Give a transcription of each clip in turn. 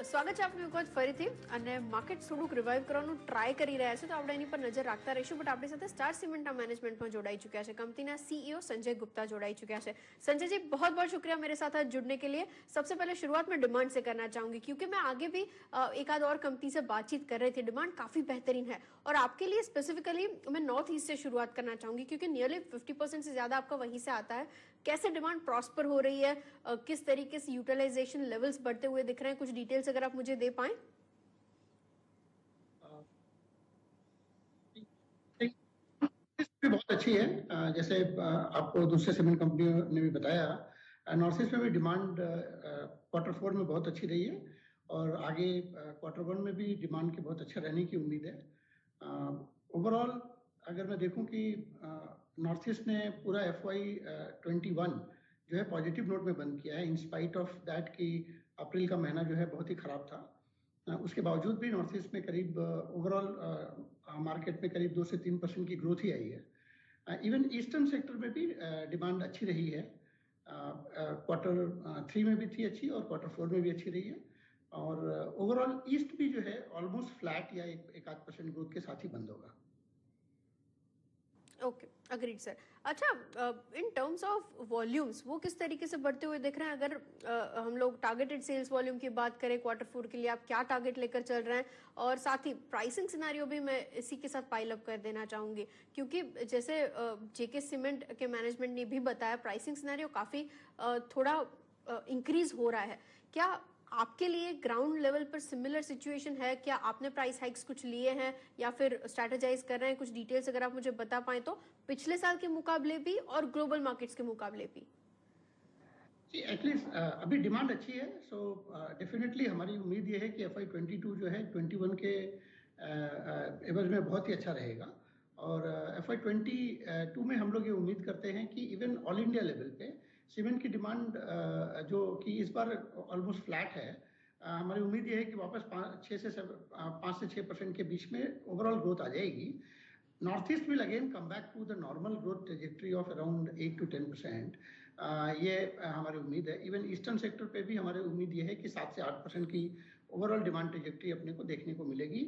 સ્વાગત છે આપનું એક વખત ફરીથી અને માર્કેટ થોડુંક રિવાઇવ કરવાનું ટ્રાય કરી રહ્યા છે તો આપણે એની પર નજર રાખતા રહીશું બટ આપણી સાથે સ્ટાર સિમેન્ટના મેનેજમેન્ટમાં જોડાई चुका है कंपनी सीईओ संजय गुप्ता जोड़ाई चुका है। संजय जी बहुत बहुत शुक्रिया मेरे साथ आज जुड़ने के लिए। सबसे पहले शुरुआत में डिमांड से करना चाहूंगी क्योंकि मैं आगे भी एक आध और कंपनी से बातचीत कर रही थी, डिमांड काफी बेहतरीन है और आपके लिए स्पेसिफिकली मैं नॉर्थ ईस्ट से शुरुआत करना चाहूंगी क्योंकि नियरली 50% से ज्यादा आपका वहीं से आता है। कैसे डिमांड प्रॉस्पर हो रही है, किस तरीके से यूटिलाइजेशन लेवल्स बढ़ते हुए दिख रहे हैं, कुछ डिटेल्स अगर आप मुझे दे पाएं। भी बहुत अच्छी है। जैसे आपको दूसरे सीमेंट कंपनियों ने भी बताया, नॉर्थ ईस्ट में भी डिमांड क्वार्टर 4 में बहुत अच्छी रही है और आगे क्वार्टर 1 में भी डिमांड की बहुत अच्छा रहने की उम्मीद है। ओवरऑल अगर मैं देखूं कि नॉर्थ ईस्ट ने पूरा FY21 जो है पॉजिटिव नोट में बंद किया है, इन स्पाइट ऑफ दैट कि अप्रैल का महीना जो है बहुत ही खराब था। उसके बावजूद भी नॉर्थ ईस्ट में करीब ओवरऑल मार्केट में करीब 2 से 3% की ग्रोथ ही आई है। इवन ईस्टर्न सेक्टर में भी डिमांड अच्छी रही है। क्वार्टर 3 में भी थी अच्छी और क्वार्टर 4 में भी अच्छी रही है और ओवरऑल ईस्ट भी जो है ऑलमोस्ट फ्लैट या एक आध % ग्रोथ के साथ ही बंद होगा। Okay, agreed sir. अच्छा, इन टर्म्स ऑफ वॉल्यूम्स वो किस तरीके से बढ़ते हुए दिख रहे हैं? अगर हम लोग टारगेटेड सेल्स वॉल्यूम की बात करें क्वार्टर 4 के लिए, आप क्या टारगेट लेकर चल रहे हैं? और साथ ही प्राइसिंग सिनेरियो भी मैं इसी के साथ पाइल अप कर देना चाहूंगी क्योंकि जैसे जेके सीमेंट के मैनेजमेंट ने भी बताया प्राइसिंग सिनेरियो काफी थोड़ा इंक्रीज हो रहा है। क्या आपके लिए ग्राउंड लेवल पर सिमिलर सिचुएशन है? क्या आपने प्राइस हाइक्स कुछ लिए हैं या फिर स्ट्रेटेजाइज कर रहे हैं? कुछ डिटेल्स अगर आप मुझे बता पाएं तो पिछले साल के मुकाबले भी और ग्लोबल मार्केट्स के मुकाबले भी। जी, एटलीस्ट अभी डिमांड अच्छी है, सो डेफिनेटली हमारी उम्मीद ये है कि FY22 जो है 21 के एवज में बहुत ही अच्छा रहेगा और FY22 में हम लोग ये उम्मीद करते हैं कि इवन ऑल इंडिया लेवल पे सीमेंट की डिमांड जो कि इस बार ऑलमोस्ट फ्लैट है, हमारी उम्मीद ये है कि वापस 5 से 6% के बीच में ओवरऑल ग्रोथ आ जाएगी। North East will again come back to the normal growth trajectory of around 8 to 10%। ये हमारी उम्मीद है। इवन ईस्टर्न सेक्टर पे भी हमारी उम्मीद ये है कि 7 से 8% की ओवरऑल डिमांड ट्रेजेक्टरी अपने को देखने को मिलेगी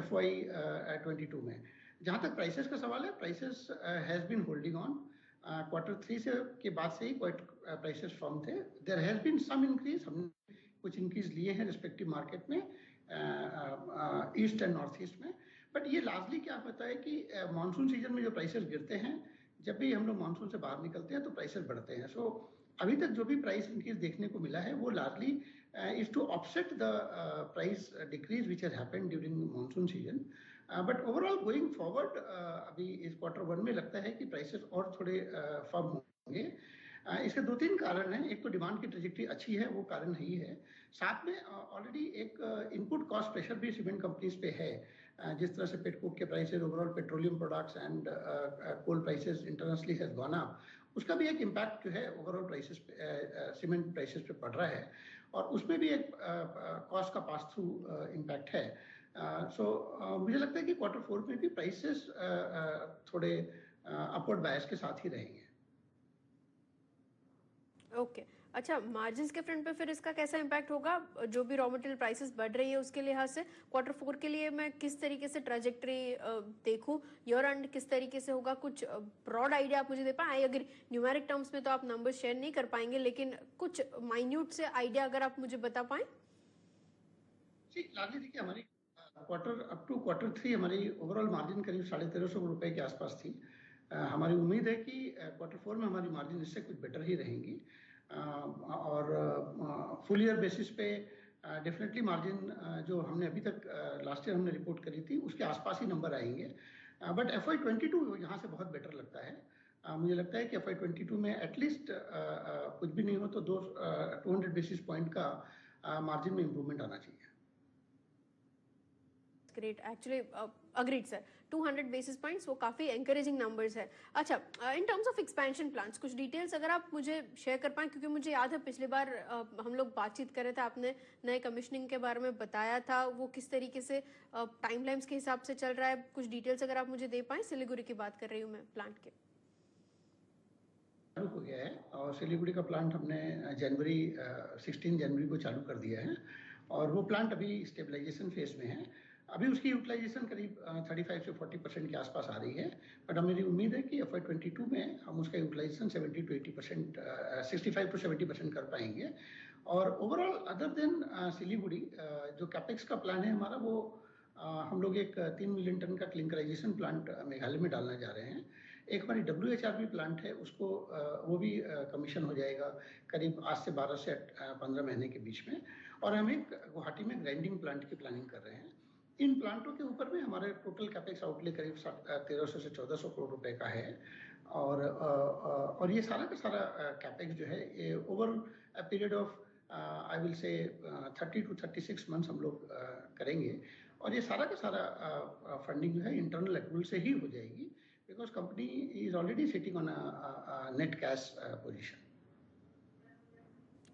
FY22 में। जहाँ तक प्राइसेस का सवाल है, prices has been holding on. Quarter 3 से के बाद से ही प्राइसेस फर्म थे। There has been some increase, हमने कुछ इंक्रीज लिए हैं रिस्पेक्टिव मार्केट में ईस्ट एंड नॉर्थ ईस्ट में, बट ये लार्जली क्या होता है कि मानसून सीजन में जो प्राइसेस गिरते हैं, जब भी हम लोग मानसून से बाहर निकलते हैं तो प्राइसेस बढ़ते हैं। सो अभी तक जो भी प्राइस इंक्रीज देखने को मिला है वो largely is to offset the price decrease which has happened during monsoon season. But overall going forward अभी इस क्वार्टर 1 में लगता है कि प्राइसेस और थोड़े फर्म होंगे। इसके 2-3 कारण हैं। एक तो डिमांड की ट्रेजेक्टरी अच्छी है, वो कारण ही है। साथ में ऑलरेडी एक इनपुट कॉस्ट प्रेशर भी सीमेंट कंपनीज पे है। जिस तरह से पेटकोक के prices, overall petroleum products and coal prices internationally has gone up, उसका भी एक इम्पैक्ट जो है ओवरऑल प्राइसेस पे, सीमेंट प्राइसेस पे पड़ रहा है और उसमें भी एक कॉस्ट का पास थ्रू इम्पैक्ट है। मुझे लगता है कि क्वार्टर 4 में भी प्राइसेस थोड़े अपवर्ड बायस के साथ ही रहेंगे। ओके, अच्छा, मार्जिन्स के फ्रंट पे फिर इसका कैसा इम्पैक्ट होगा? जो भी रॉ मटेरियल प्राइसेस बढ़ रही है उसके लिहाज से क्वार्टर 4 के लिए मैं किस तरीके से ट्रेजेक्टरी देखूं? ईयर एंड किस तरीके से होगा? कुछ ब्रॉड आइडिया आप मुझे दे पाएं? अगर न्यूमेरिक टर्म्स में तो आप नंबर्स शेयर नहीं कर पाएंगे, लेकिन कुछ माइन्यूट से आइडिया अगर आप मुझे बता पाएं। जी, लार्जली देखिए हमारी क्वार्टर अप टू क्वार्टर 3 हमारी ओवरऑल मार्जिन करीब 1350 रुपए के आसपास थी। हमारी उम्मीद है कि क्वार्टर 4 में हमारी मार्जिन इससे कुछ बेटर ही रहेंगी और फुल ईयर बेसिस पे डेफिनेटली मार्जिन जो हमने अभी तक लास्ट ईयर हमने रिपोर्ट करी थी उसके आसपास ही नंबर आएंगे। बट FY22 यहाँ से बहुत बेटर लगता है। मुझे लगता है कि FY22 में एटलीस्ट कुछ भी नहीं हो तो 200 बेसिस पॉइंट का मार्जिन में इंप्रूवमेंट आना चाहिए। Great, actually agreed sir, 200 basis points वो काफी एनकरेजिंग नंबर्स है। अच्छा, in terms of expansion plans कुछ डिटेल्स अगर आप मुझे शेयर कर पाएं, क्योंकि मुझे याद है पिछली बार हम लोग बातचीत कर रहे थे, आपने नए कमीशनिंग के बारे में बताया था, वो किस तरीके से टाइमलाइंस के हिसाब से चल रहा है? कुछ डिटेल्स अगर आप मुझे दे पाएं। सिलीगुड़ी की बात कर रही हूँ मैं, प्लांट के। चालू हो गया है और सिलीगुड़ी का प्लांट हमने 16 जनवरी को चालू कर दिया है और वो प्लांट अभी स्टेबलाइजेशन फेज में है। अभी उसकी यूटिलाइजेशन करीब 35 से 40% के आसपास आ रही है, बट मेरी उम्मीद है कि FY22 में हम उसका यूटिलाइजेशन 70 to 80%, 65 to 70% कर पाएंगे। और ओवरऑल अदर देन सिलीगुड़ी जो कैपेक्स का प्लान है हमारा, वो हम लोग एक 3 मिलियन टन का क्लिंकराइजेशन प्लांट मेघालय में डालने जा रहे हैं। एक हमारी WHRP प्लांट है, उसको वो भी कमीशन हो जाएगा करीब आज से 12 से 15 महीने के बीच में। और हम एक गुवाहाटी में ग्राइंडिंग प्लांट की प्लानिंग कर रहे हैं। इन प्लांटों के ऊपर में हमारे टोटल कैपेक्स आउटले करीब 1300 से 1400 करोड़ रुपए का है। और ये सारा का सारा कैपेक्स जो है ये over a period of I will say 30 to 36 months हम लोग करेंगे। और ये सारा का सारा फंडिंग जो है इंटरनल एक्रूवल से ही हो जाएगी, because company is already sitting on net cash position.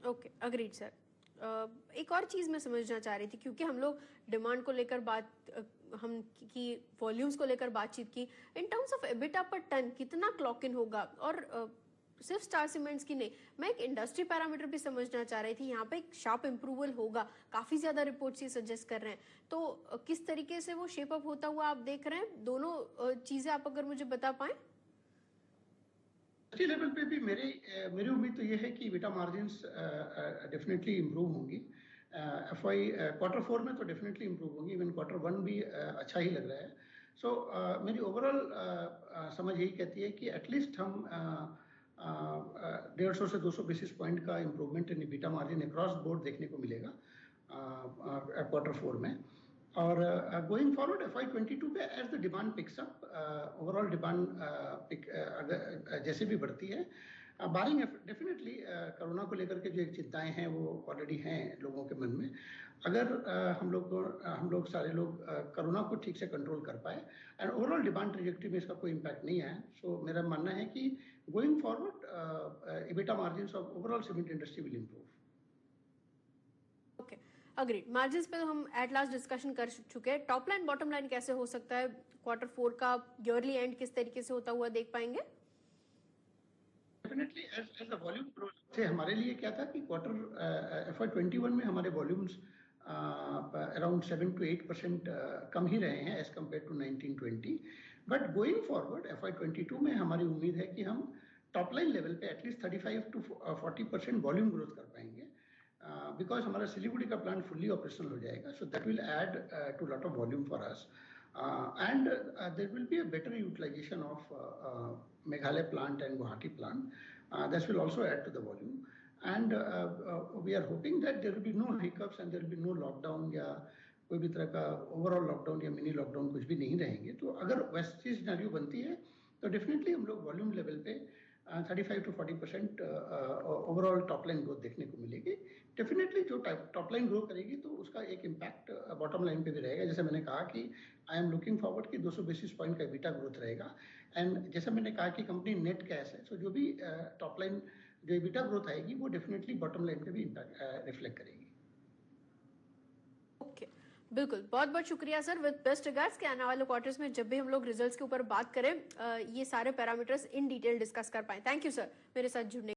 Okay, agreed sir. एक और चीज मैं समझना चाह रही थी, क्योंकि हम लोग डिमांड को लेकर बात हम की वॉल्यूम्स को लेकर बातचीत की, इन टर्म्स ऑफ एबिटा पर टन कितना क्लॉक इन होगा, और सिर्फ स्टार सीमेंट्स की नहीं, मैं एक इंडस्ट्री पैरामीटर भी समझना चाह रही थी। यहाँ पे एक शार्प इंप्रूवल होगा, काफी ज्यादा रिपोर्ट्स ये सजेस्ट कर रहे हैं, तो किस तरीके से वो शेप अप होता हुआ आप देख रहे हैं? दोनों चीजें आप अगर मुझे बता पाएं। लेवल पे भी मेरी उम्मीद तो ये है कि बेटा मार्जिन्स डेफिनेटली इंप्रूव होंगी। Q4 में तो डेफिनेटली इंप्रूव होंगी, इवन Q1 भी अच्छा ही लग रहा है। सो मेरी ओवरऑल समझ यही कहती है कि एटलीस्ट हम 150 से 200 बेसिस पॉइंट का improvement in beta margin across board देखने को मिलेगा Q4 में। और गोइंग फॉरवर्ड FY22 पे as the demand picks up, overall demand जैसे भी बढ़ती है, बारिंग डेफिनेटली कोरोना को लेकर के जो एक चिंताएं हैं वो ऑलरेडी हैं लोगों के मन में। अगर हम लोग सारे लोग कोरोना को ठीक से कंट्रोल कर पाए एंड ओवरऑल डिमांड ट्रेजेक्टरी में इसका कोई इम्पैक्ट नहीं आया, सो मेरा मानना है कि going forward EBITDA margins of overall cement industry will improve. Okay, agreed. Margins पे तो हम एट लास्ट डिस्कशन कर चुके हैं। टॉप लाइन बॉटम लाइन कैसे हो सकता है? Q4 का ईयरली एंड किस तरीके से होता हुआ देख पाएंगे? Definitely as the volume growth से हमारे लिए क्या था कि FY21 में हमारे वॉल्यूम्स अराउंड 7 to 8% कम ही रहे हैं as compared to 1920। But going forward FY22 में हमारी उम्मीद है कि हम टॉप लाइन लेवल पे एटलीस्ट 35 to 40% वॉल्यूम ग्रोथ कर पाएंगे, बिकॉज हमारा सिलीगुड़ी का प्लांट फुल्ली ऑपरेशनल हो जाएगा। So that will add to lot of volume for us, and there will be a better utilisation of Meghalaya plant and Guwahati plant. This will also add to the volume, and we are hoping that there will be no hiccups and there will be no lockdown या कोई भी तरह का overall lockdown या mini lockdown कुछ भी नहीं रहेंगे। तो अगर वैसी सिनेरियो बनती है तो डेफिनेटली हम लोग वॉल्यूम लेवल पे 35 to 40% overall top line growth देखने को मिलेगी। डेफिनेटली जो टॉप लाइन ग्रो करेगी तो उसका एक इम्पैक्ट बॉटम लाइन पे भी रहेगा। जैसे मैंने कहा कि आई एम लुकिंग फॉरवर्ड कि 200 बेसिस पॉइंट का EBITDA ग्रोथ रहेगा, एंड जैसे मैंने कहा कि कंपनी नेट कैश है, सो जो भी टॉप लाइन जो EBITDA ग्रोथ आएगी वो डेफिनेटली बॉटम लाइन पे भी इम्पैक्ट रिफ्लेक्ट करेगी। ओके, बिल्कुल, बहुत बहुत शुक्रिया सर। विद बेस्ट रिगार्ड्स के आने वाले क्वार्टर्स में जब भी हम लोग रिजल्ट्स के ऊपर बात करें, ये सारे पैरामीटर्स इन डिटेल डिस्कस कर पाए। थैंक यू सर मेरे साथ जुड़ने